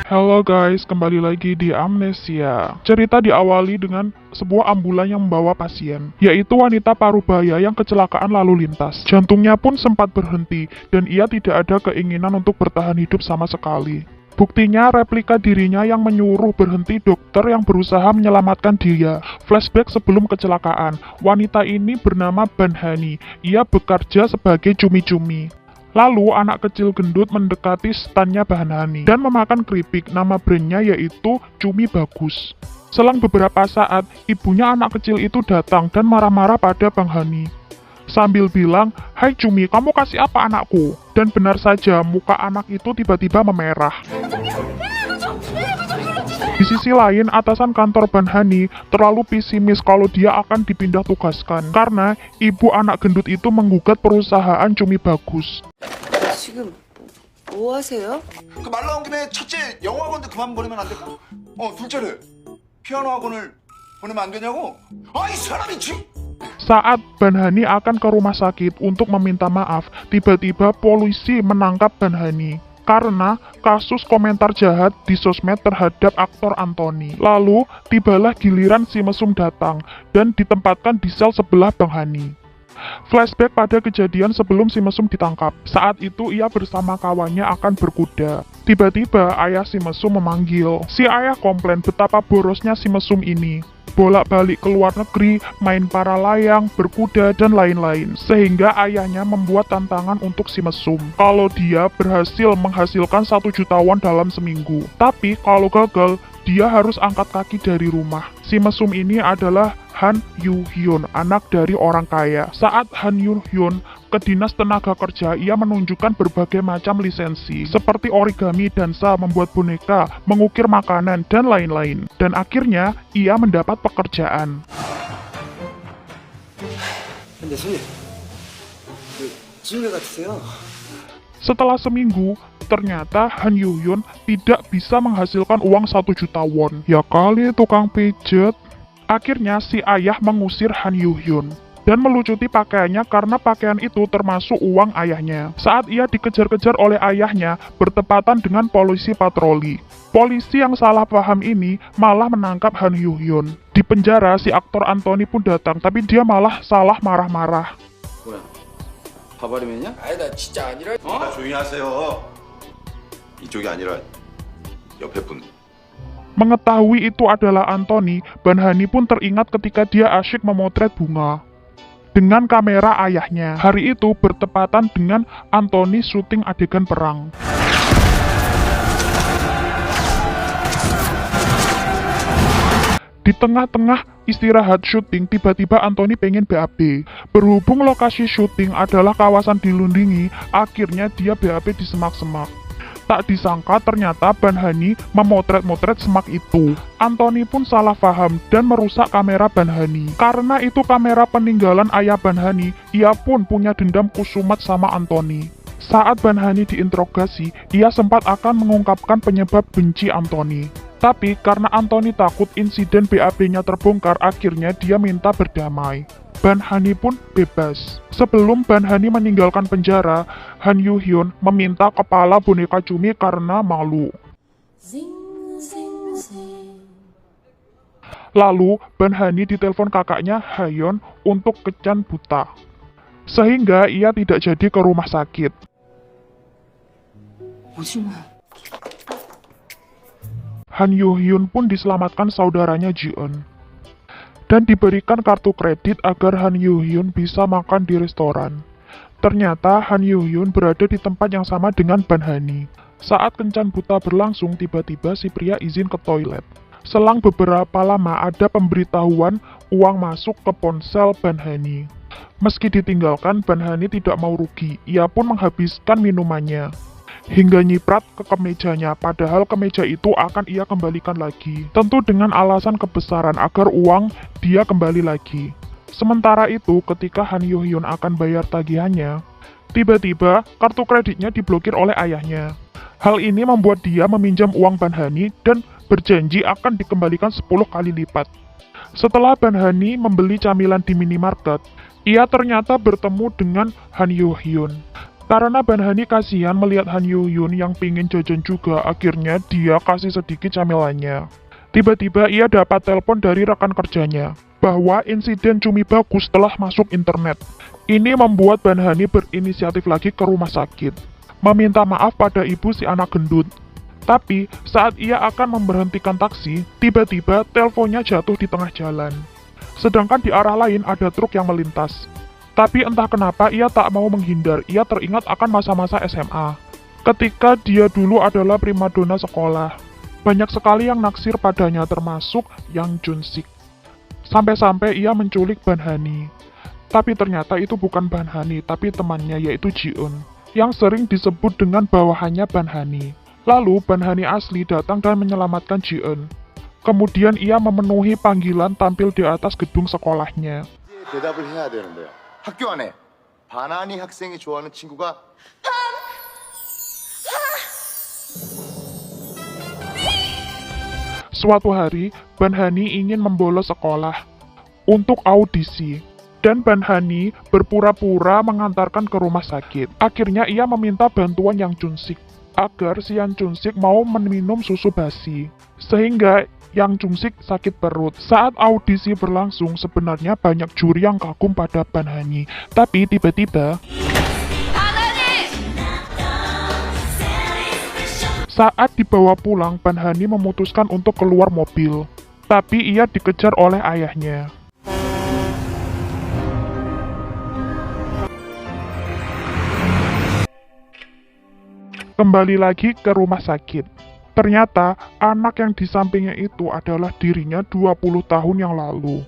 Halo guys, kembali lagi di Amnesia. Cerita diawali dengan sebuah ambulan yang membawa pasien, yaitu wanita parubaya yang kecelakaan lalu lintas. Jantungnya pun sempat berhenti, dan ia tidak ada keinginan untuk bertahan hidup sama sekali. Buktinya replika dirinya yang menyuruh berhenti dokter yang berusaha menyelamatkan dia. Flashback sebelum kecelakaan, wanita ini bernama Banhani. Ia bekerja sebagai cumi-cumi. Lalu anak kecil gendut mendekati standnya Banhani dan memakan keripik. Nama brandnya yaitu Cumi Bagus. Selang beberapa saat, ibunya anak kecil itu datang dan marah-marah pada Bang Hani. Sambil bilang, "Hai Cumi, kamu kasih apa anakku?" Dan benar saja, muka anak itu tiba-tiba memerah. Di sisi lain, atasan kantor Banhani terlalu pesimis kalau dia akan dipindah tugaskan karena ibu anak gendut itu menggugat perusahaan Cumi Bagus. 지금 뭐 하세요? 그 말 나온 김에 첫째 영어 학원도 그만 보내면 안 될까? 둘째를 피아노 학원을 보내면 안 되냐고? 이 사람이 지금 Saat Banhani akan ke rumah sakit untuk meminta maaf, tiba-tiba polisi menangkap Banhani karena kasus komentar jahat di sosmed terhadap aktor Anthony. Lalu, tibalah giliran si mesum datang dan ditempatkan di sel sebelah Bang Hani. Flashback pada kejadian sebelum si mesum ditangkap. Saat itu ia bersama kawannya akan berkuda. Tiba-tiba ayah si mesum memanggil. Si ayah komplain betapa borosnya si mesum ini. Bolak-balik ke luar negeri, main para layang, berkuda, dan lain-lain. Sehingga ayahnya membuat tantangan untuk si mesum. Kalau dia berhasil menghasilkan 1 juta won dalam seminggu. Tapi kalau gagal, dia harus angkat kaki dari rumah. Si mesum ini adalah Han Yu-hyun, anak dari orang kaya. Saat Han Yu-hyun ke dinas tenaga kerja, ia menunjukkan berbagai macam lisensi, seperti origami, dansa, membuat boneka, mengukir makanan, dan lain-lain. Dan akhirnya, ia mendapat pekerjaan. 근데 손님, 찐개 같으세요? Setelah seminggu, ternyata Han Yu-hyun tidak bisa menghasilkan uang 1 juta won. Ya kali tukang pijet. Akhirnya si ayah mengusir Han Yu-hyun dan melucuti pakaiannya karena pakaian itu termasuk uang ayahnya. Saat ia dikejar-kejar oleh ayahnya, bertepatan dengan polisi patroli. Polisi yang salah paham ini malah menangkap Han Yu-hyun. Di penjara, si aktor Anthony pun datang, tapi dia malah salah marah-marah. 뭐야? 바바리맨이야? 아니다 진짜 아니라 조용히 하세요. 이쪽이 아니라 옆에 분. Mengetahui itu adalah Anthony, Banhani pun teringat ketika dia asyik memotret bunga dengan kamera ayahnya. Hari itu bertepatan dengan Anthony syuting adegan perang. Di tengah-tengah istirahat syuting, tiba-tiba Anthony pengen BAB. Berhubung lokasi syuting adalah kawasan dilindungi, akhirnya dia BAB di semak-semak. Tak disangka ternyata Banhani memotret-motret semak itu. Anthony pun salah paham dan merusak kamera Banhani. Karena itu kamera peninggalan ayah Banhani, ia pun punya dendam kusumat sama Anthony. Saat Banhani diinterogasi, ia sempat akan mengungkapkan penyebab benci Anthony. Tapi karena Anthony takut insiden BAB-nya terbongkar, akhirnya dia minta berdamai. Banhani pun bebas. Sebelum Banhani meninggalkan penjara, Han Yu-hyun meminta kepala boneka cumi karena malu. Lalu, Banhani ditelepon kakaknya Hayeon untuk kencan buta. Sehingga ia tidak jadi ke rumah sakit. 오지마. Han Yu-hyun pun diselamatkan saudaranya Ji-eun. Dan diberikan kartu kredit agar Han Yu-hyun bisa makan di restoran. Ternyata Han Yu-hyun berada di tempat yang sama dengan Banhani. Saat kencan buta berlangsung, tiba-tiba si pria izin ke toilet. Selang beberapa lama ada pemberitahuan uang masuk ke ponsel Banhani. Meski ditinggalkan, Banhani tidak mau rugi. Ia pun menghabiskan minumannya hingga nyiprat ke kemejanya, padahal kemeja itu akan ia kembalikan lagi. Tentu dengan alasan kebesaran agar uang dia kembali lagi. Sementara itu, ketika Han Yu-hyun akan bayar tagihannya, tiba-tiba kartu kreditnya diblokir oleh ayahnya. Hal ini membuat dia meminjam uang Banhani dan berjanji akan dikembalikan 10 kali lipat. Setelah Banhani membeli camilan di minimarket, ia ternyata bertemu dengan Han Yu-hyun. Karena Banhani kasihan melihat Han Yuyun yang pingin jajan juga, akhirnya dia kasih sedikit camilannya. Tiba-tiba ia dapat telepon dari rekan kerjanya, bahwa insiden cumi bagus telah masuk internet. Ini membuat Banhani berinisiatif lagi ke rumah sakit, meminta maaf pada ibu si anak gendut. Tapi, saat ia akan memberhentikan taksi, tiba-tiba teleponnya jatuh di tengah jalan. Sedangkan di arah lain ada truk yang melintas. Tapi entah kenapa ia tak mau menghindar, ia teringat akan masa-masa SMA. Ketika dia dulu adalah primadona sekolah. Banyak sekali yang naksir padanya termasuk Yang Junsik. Sampai-sampai ia menculik Banhani. Tapi ternyata itu bukan Banhani, tapi temannya yaitu Ji-eun, yang sering disebut dengan bawahannya Banhani. Lalu Banhani asli datang dan menyelamatkan Ji-eun. Kemudian ia memenuhi panggilan tampil di atas gedung sekolahnya. 대답을 해야 되는데요. 학교 안에 바나니 학생이 좋아하는 친구가 Suatu hari, Banhani ingin membolos sekolah untuk audisi. Dan Banhani berpura-pura mengantarkan ke rumah sakit. Akhirnya ia meminta bantuan Yang Junsik agar si Yang Junsik mau meminum susu basi. Sehingga Yang Junsik sakit perut. Saat audisi berlangsung, sebenarnya banyak juri yang kagum pada Banhani. Tapi tiba-tiba saat dibawa pulang, Banhani memutuskan untuk keluar mobil. Tapi ia dikejar oleh ayahnya. Kembali lagi ke rumah sakit. Ternyata anak yang di sampingnya itu adalah dirinya 20 tahun yang lalu.